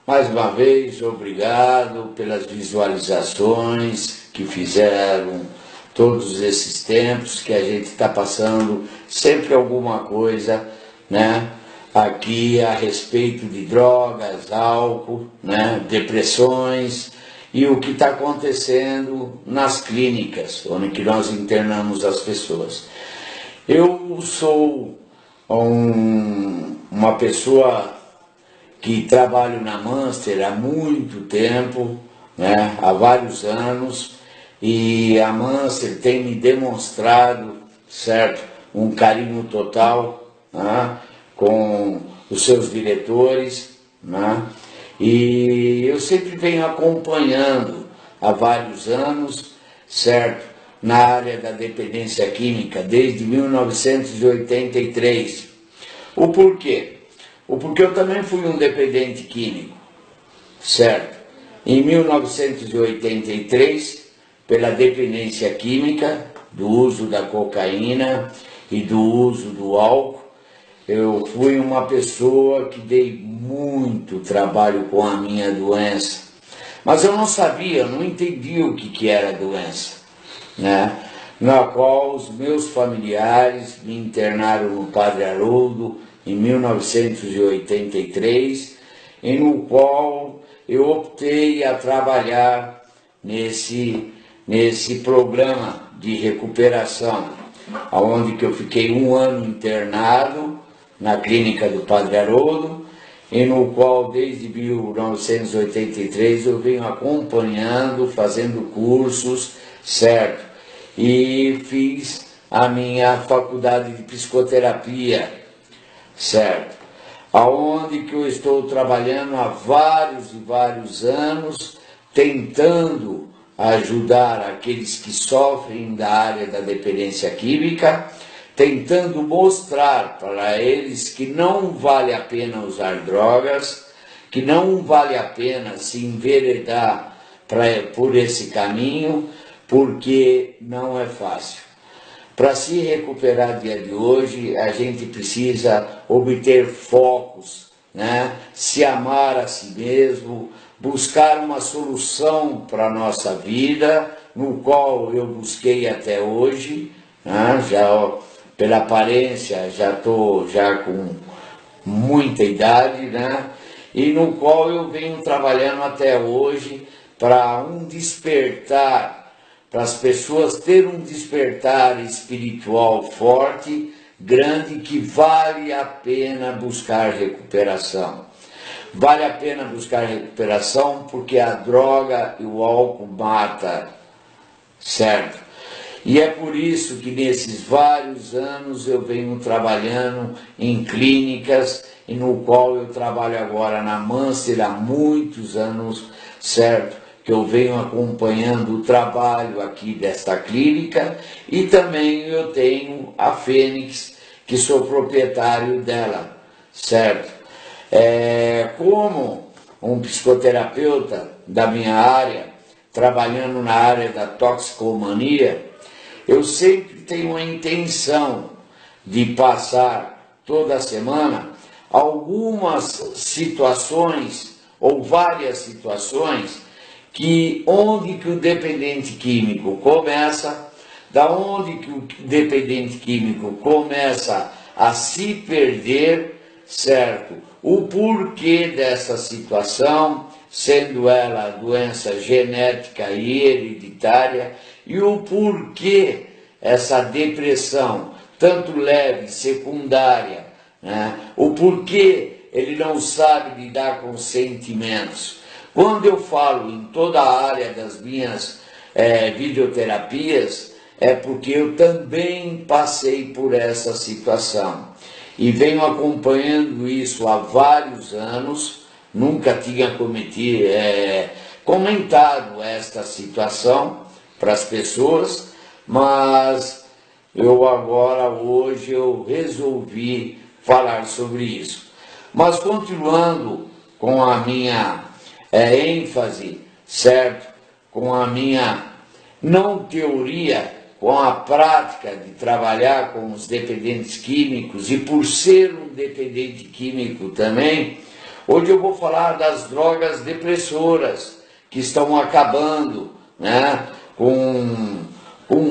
Mais uma vez, obrigado pelas visualizações que fizeram todos esses tempos que a gente está passando, sempre alguma coisa, né? Aqui a respeito de drogas, álcool, né? Depressões e o que está acontecendo nas clínicas, onde que nós internamos as pessoas. Eu sou uma pessoa que trabalho na Munster há muito tempo, né, há vários anos, e a Munster tem me demonstrado, certo, um carinho total, né, com os seus diretores, né, e eu sempre venho acompanhando há vários anos, certo, na área da dependência química, desde 1983. O porquê? O porquê eu também fui um dependente químico, certo? Em 1983, pela dependência química, do uso da cocaína e do uso do álcool, eu fui uma pessoa que dei muito trabalho com a minha doença. Mas eu não sabia, eu não entendia o que era a doença, né? Na qual os meus familiares me internaram no Padre Haroldo em 1983, e no qual eu optei a trabalhar nesse programa de recuperação, onde que eu fiquei um ano internado na clínica do Padre Haroldo, e no qual desde 1983 eu venho acompanhando, fazendo cursos, certo? E fiz a minha faculdade de psicoterapia, certo? Aonde que eu estou trabalhando há vários e vários anos, tentando ajudar aqueles que sofrem da área da dependência química, tentando mostrar para eles que não vale a pena usar drogas, que não vale a pena se enveredar por esse caminho, porque não é fácil. Para se recuperar dia de hoje, a gente precisa obter focos, né? Se amar a si mesmo, buscar uma solução para a nossa vida, no qual eu busquei até hoje, né? Já pela aparência já estou com muita idade, né? E no qual eu venho trabalhando até hoje para um despertar, para as pessoas terem um despertar espiritual forte, grande, que vale a pena buscar recuperação. Vale a pena buscar recuperação porque a droga e o álcool mata, certo? E é por isso que nesses vários anos eu venho trabalhando em clínicas, e no qual eu trabalho agora na Munster há muitos anos, certo? Que eu venho acompanhando o trabalho aqui desta clínica, e também eu tenho a Fênix, que sou proprietário dela, certo? Como um psicoterapeuta da minha área, trabalhando na área da toxicomania, eu sempre tenho a intenção de passar toda semana algumas situações ou várias situações onde que o dependente químico começa, da onde que o dependente químico começa a se perder, certo? O porquê dessa situação, sendo ela doença genética e hereditária, e o porquê essa depressão, tanto leve, secundária, né? O porquê ele não sabe lidar com sentimentos. Quando eu falo em toda a área das minhas videoterapias, é porque eu também passei por essa situação e venho acompanhando isso há vários anos. Nunca tinha comentado esta situação para as pessoas, mas hoje eu resolvi falar sobre isso. Mas continuando com a minha ênfase, certo? Com a minha não teoria, com a prática de trabalhar com os dependentes químicos, e por ser um dependente químico também, Hoje eu vou falar das drogas depressoras, que estão acabando, né, com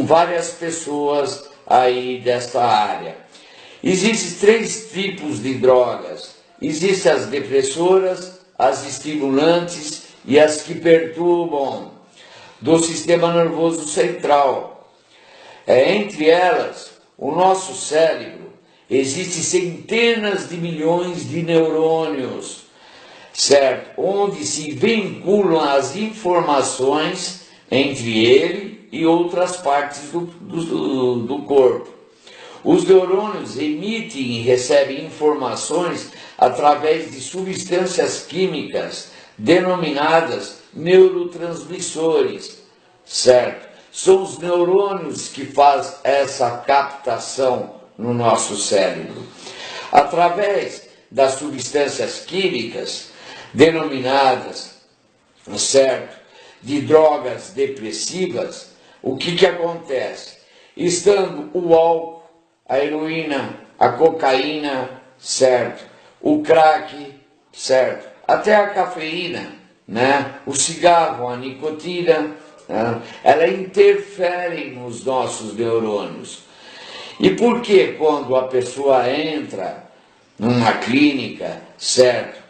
várias pessoas aí desta área. Existem 3 tipos de drogas. Existem as depressoras, as estimulantes e as que perturbam do sistema nervoso central. Entre elas, o nosso cérebro, existem centenas de milhões de neurônios, certo? Onde se vinculam as informações entre ele e outras partes do corpo. Os neurônios emitem e recebem informações através de substâncias químicas denominadas neurotransmissores, certo? São os neurônios que fazem essa captação no nosso cérebro. Através das substâncias químicas denominadas, certo, de drogas depressivas, o que acontece? Estando o álcool, a heroína, a cocaína, certo, o crack, certo, até a cafeína, né, o cigarro, a nicotina, né, ela interfere nos nossos neurônios. E por que quando a pessoa entra numa clínica, certo,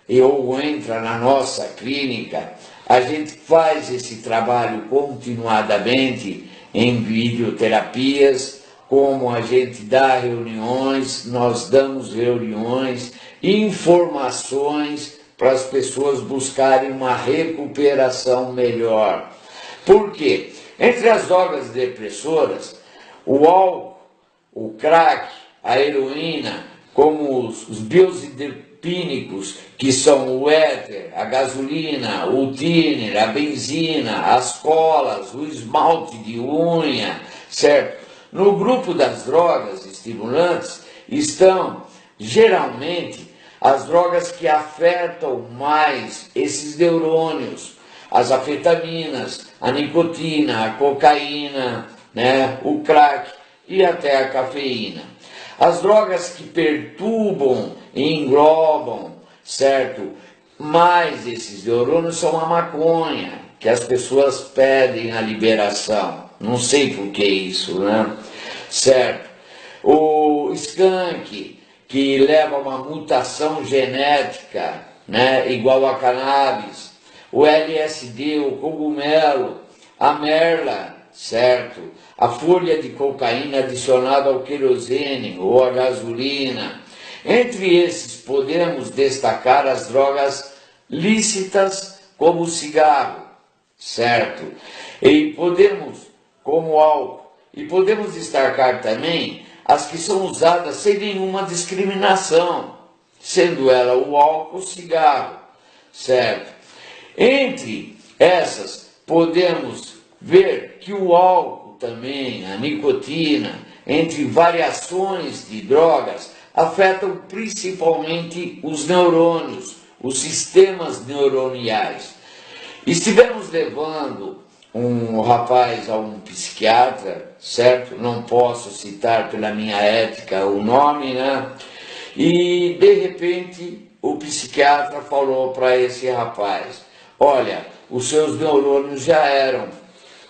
ou entra na nossa clínica, a gente faz esse trabalho continuadamente em videoterapias, como a gente dá reuniões, nós damos reuniões, informações para as pessoas buscarem uma recuperação melhor. Por quê? Entre as drogas depressoras, o álcool, o crack, a heroína, como os benzodiazepínicos, que são o éter, a gasolina, o thinner, a benzina, as colas, o esmalte de unha, certo? No grupo das drogas estimulantes estão, geralmente, as drogas que afetam mais esses neurônios, as anfetaminas, a nicotina, a cocaína, né, o crack e até a cafeína. As drogas que perturbam e englobam, certo, mais esses neurônios são a maconha, que as pessoas pedem a liberação. Não sei por que isso, né? Certo. O skunk, que leva a uma mutação genética, né, igual a cannabis. O LSD, o cogumelo, a merla, certo? A folha de cocaína adicionada ao querosene ou à gasolina. Entre esses podemos destacar as drogas lícitas, como o cigarro, certo? E podemos, como o álcool, e podemos destacar também as que são usadas sem nenhuma discriminação, sendo ela o álcool, o cigarro, certo? Entre essas, podemos ver que o álcool também, a nicotina, entre variações de drogas, afetam principalmente os neurônios, os sistemas neuroniais. Estivemos levando um rapaz a um psiquiatra, certo? Não posso citar pela minha ética o nome, né? E, de repente, o psiquiatra falou para esse rapaz: olha, os seus neurônios já eram,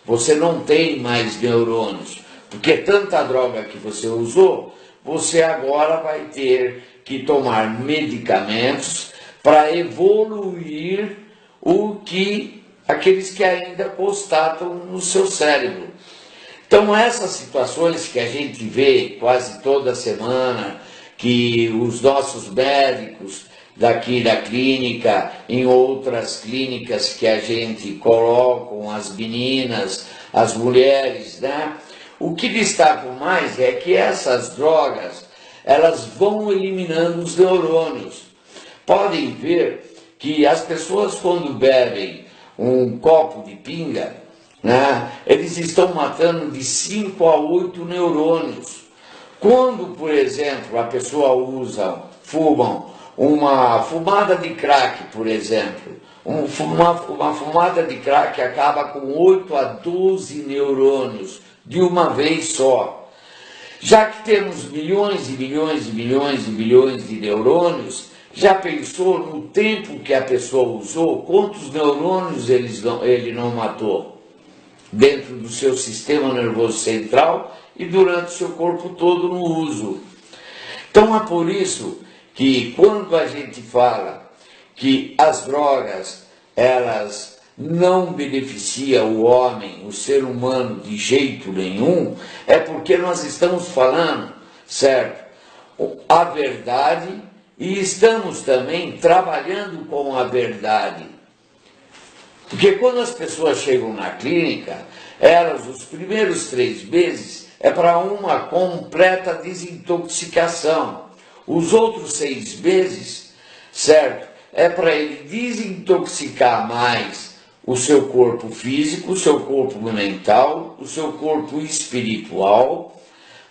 você não tem mais neurônios, porque tanta droga que você usou, você agora vai ter que tomar medicamentos para evoluir aqueles que ainda constatam no seu cérebro. Então, essas situações que a gente vê quase toda semana, que os nossos médicos daqui da clínica, em outras clínicas que a gente colocam as meninas, as mulheres, né? O que destaco mais é que essas drogas, elas vão eliminando os neurônios. Podem ver que as pessoas, quando bebem um copo de pinga, né, eles estão matando de 5 a 8 neurônios. Quando, por exemplo, a pessoa fumam uma fumada de crack, por exemplo, uma fumada de crack acaba com 8 a 12 neurônios de uma vez só. Já que temos milhões e milhões e milhões e milhões de neurônios, Já pensou no tempo que a pessoa usou, quantos neurônios ele não matou dentro do seu sistema nervoso central e durante o seu corpo todo no uso? Então é por isso que quando a gente fala que as drogas, elas não beneficiam o homem, o ser humano de jeito nenhum, é porque nós estamos falando, certo, a verdade e estamos também trabalhando com a verdade. Porque quando as pessoas chegam na clínica, elas, os primeiros 3 meses, é para uma completa desintoxicação. Os outros 6 meses, certo, é para ele desintoxicar mais o seu corpo físico, o seu corpo mental, o seu corpo espiritual,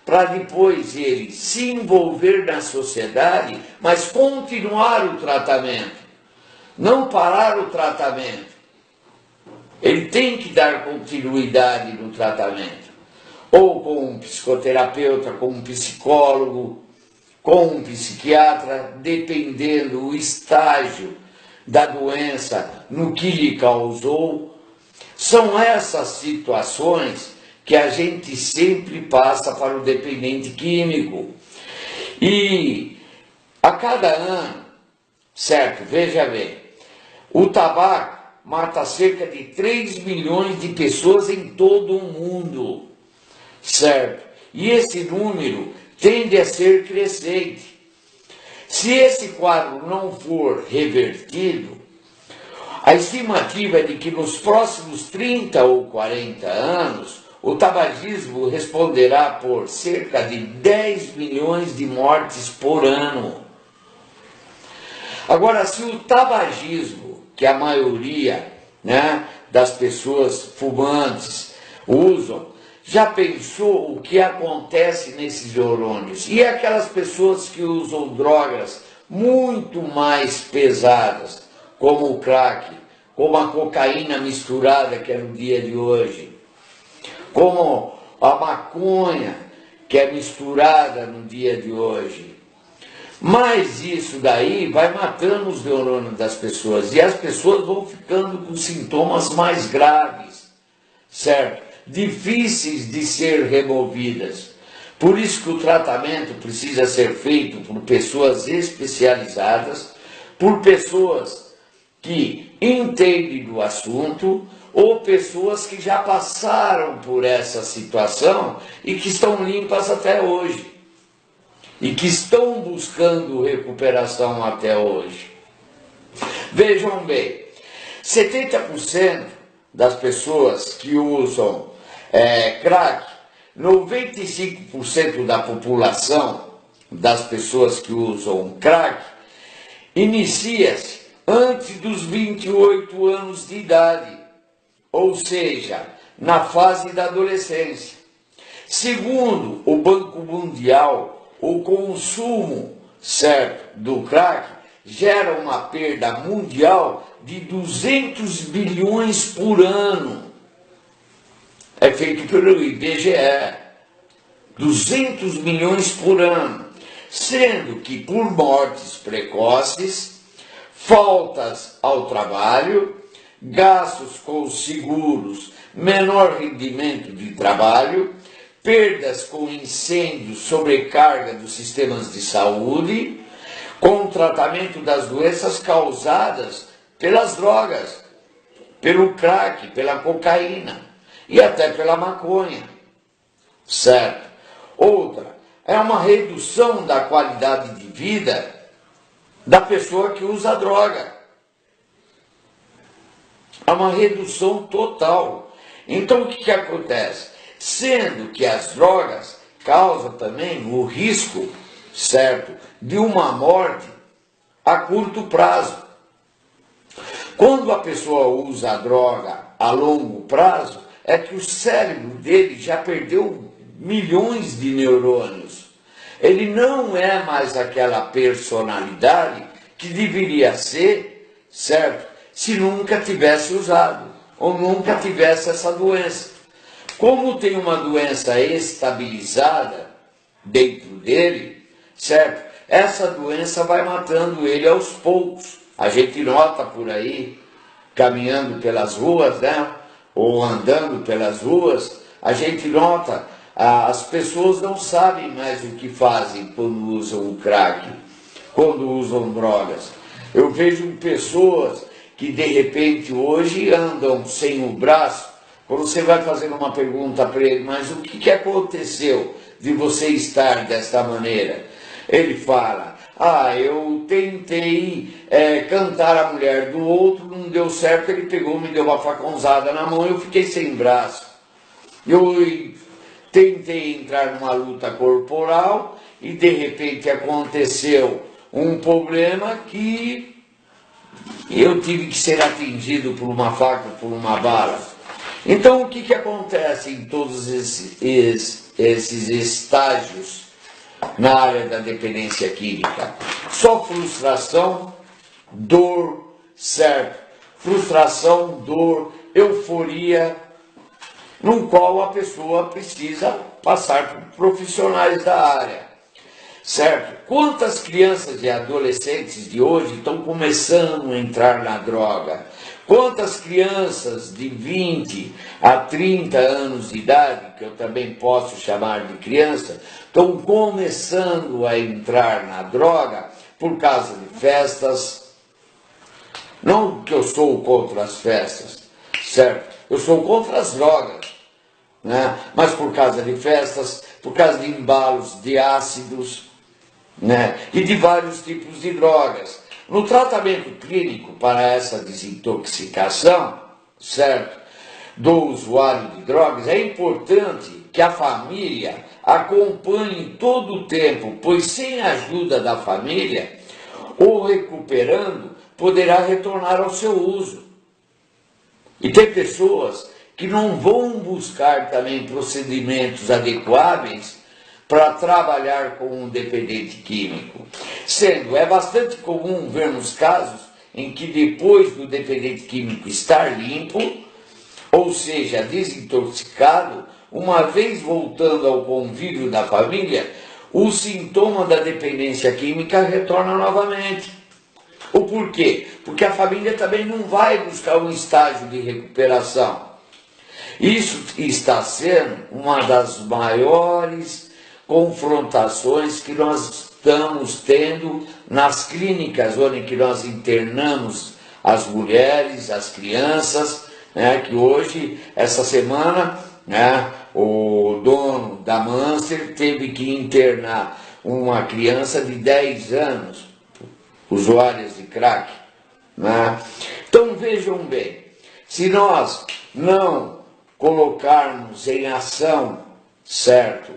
para depois ele se envolver na sociedade, mas continuar o tratamento, não parar o tratamento. Ele tem que dar continuidade no tratamento, ou com um psicoterapeuta, com um psicólogo, com um psiquiatra, dependendo do estágio da doença, no que lhe causou. São essas situações que a gente sempre passa para o dependente químico. E a cada ano, certo, veja bem, o tabaco mata cerca de 3 milhões de pessoas em todo o mundo, certo? E esse número tende a ser crescente. Se esse quadro não for revertido, a estimativa é de que nos próximos 30 ou 40 anos, o tabagismo responderá por cerca de 10 milhões de mortes por ano. Agora, se o tabagismo, que a maioria, das pessoas fumantes usam, já pensou o que acontece nesses neurônios? E aquelas pessoas que usam drogas muito mais pesadas, como o crack, como a cocaína misturada, que é no dia de hoje, como a maconha, que é misturada no dia de hoje. Mas isso daí vai matando os neurônios das pessoas e as pessoas vão ficando com sintomas mais graves, certo? Difíceis de ser removidas. Por isso que o tratamento precisa ser feito por pessoas especializadas, por pessoas que entendem do assunto ou pessoas que já passaram por essa situação e que estão limpas até hoje e que estão buscando recuperação até hoje. Vejam bem, 70% das pessoas que usam crack, 95% da população das pessoas que usam crack inicia-se antes dos 28 anos de idade, ou seja, na fase da adolescência. Segundo o Banco Mundial, o consumo, certo, do crack gera uma perda mundial de 200 bilhões por ano. É feito pelo IBGE, 200 milhões por ano, sendo que por mortes precoces, faltas ao trabalho, gastos com seguros, menor rendimento de trabalho, perdas com incêndios, sobrecarga dos sistemas de saúde, com o tratamento das doenças causadas pelas drogas, pelo crack, pela cocaína e até pela maconha, certo? Outra, é uma redução da qualidade de vida da pessoa que usa droga. É uma redução total. Então o que acontece? Sendo que as drogas causam também o risco, certo, de uma morte a curto prazo. Quando a pessoa usa a droga a longo prazo, é que o cérebro dele já perdeu milhões de neurônios. Ele não é mais aquela personalidade que deveria ser, certo, se nunca tivesse usado, ou nunca tivesse essa doença. Como tem uma doença estabilizada dentro dele, certo, essa doença vai matando ele aos poucos. A gente nota por aí, caminhando pelas ruas, né? Ou andando pelas ruas, a gente nota, as pessoas não sabem mais o que fazem quando usam o crack, quando usam drogas. Eu vejo pessoas que de repente hoje andam sem o braço. Quando você vai fazer uma pergunta para ele, mas o que aconteceu de você estar desta maneira? Ele fala, eu tentei cantar a mulher do outro, não deu certo, ele pegou, me deu uma facãozada na mão, eu fiquei sem braço. Eu tentei entrar numa luta corporal e de repente aconteceu um problema que eu tive que ser atingido por uma faca, por uma bala. Então o que acontece em todos esses estágios na área da dependência química? Só frustração, dor, certo? Frustração, dor, euforia, no qual a pessoa precisa passar por profissionais da área, certo? Quantas crianças e adolescentes de hoje estão começando a entrar na droga? Quantas crianças de 20 a 30 anos de idade, que eu também posso chamar de criança, estão começando a entrar na droga por causa de festas? Não que eu sou contra as festas, certo? Eu sou contra as drogas, né? Mas por causa de festas, por causa de embalos de ácidos, né? E de vários tipos de drogas. No tratamento clínico para essa desintoxicação, certo, do usuário de drogas, é importante que a família acompanhe todo o tempo, pois sem a ajuda da família, o recuperando poderá retornar ao seu uso. E tem pessoas que não vão buscar também procedimentos adequados para trabalhar com um dependente químico. Sendo, é bastante comum vermos casos em que depois do dependente químico estar limpo, ou seja, desintoxicado, uma vez voltando ao convívio da família, o sintoma da dependência química retorna novamente. O porquê? Porque a família também não vai buscar um estágio de recuperação. Isso está sendo uma das maiores confrontações que nós estamos tendo nas clínicas onde nós internamos as mulheres, as crianças, né, que hoje, essa semana, né, o dono da Manser teve que internar uma criança de 10 anos, usuárias de crack, né? Então vejam bem, se nós não colocarmos em ação, certo,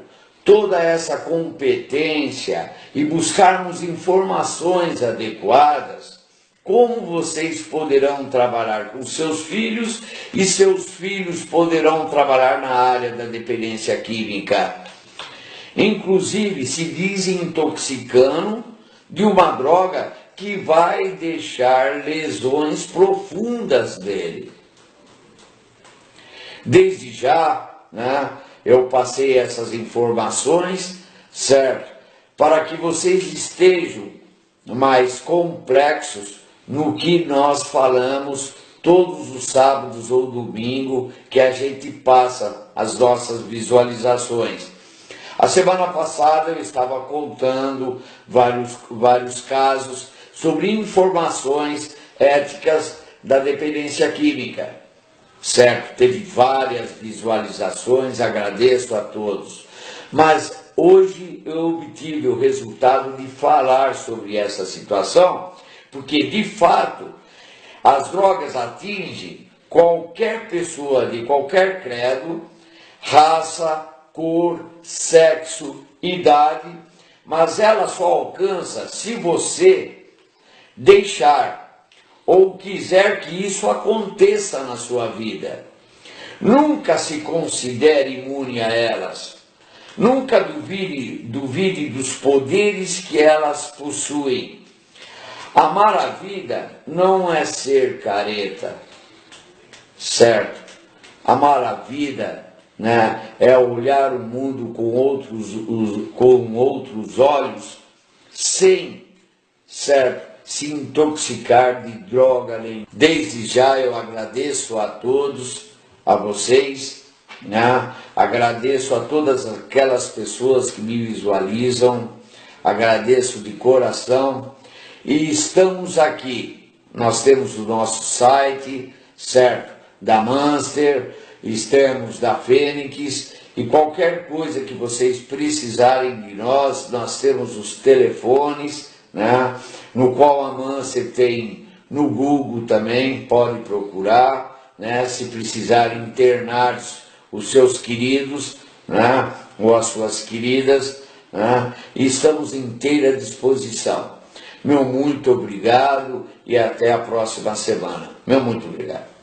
toda essa competência e buscarmos informações adequadas, como vocês poderão trabalhar com seus filhos e seus filhos poderão trabalhar na área da dependência química, inclusive se desintoxicando de uma droga que vai deixar lesões profundas dele. Desde já, né, eu passei essas informações, certo? Para que vocês estejam mais complexos no que nós falamos todos os sábados ou domingo que a gente passa as nossas visualizações. A semana passada eu estava contando vários casos sobre informações éticas da dependência química, certo? Teve várias visualizações, agradeço a todos. Mas hoje eu obtive o resultado de falar sobre essa situação, porque de fato as drogas atingem qualquer pessoa de qualquer credo, raça, cor, sexo, idade, mas ela só alcança se você deixar ou quiser que isso aconteça na sua vida. Nunca se considere imune a elas. Nunca duvide dos poderes que elas possuem. Amar a vida não é ser careta, certo? Amar a vida, né, é olhar o mundo com outros olhos, sem, certo, se intoxicar de droga nenhuma. Desde já eu agradeço a todos, a vocês, né? Agradeço a todas aquelas pessoas que me visualizam, agradeço de coração e estamos aqui. Nós temos o nosso site, certo, da Monster, estamos da Fênix e qualquer coisa que vocês precisarem de nós, nós temos os telefones, né, no qual a Monster tem no Google também, pode procurar, né, se precisarem internar os seus queridos, né, ou as suas queridas, né, e estamos inteira disposição. Meu muito obrigado e até a próxima semana. Meu muito obrigado.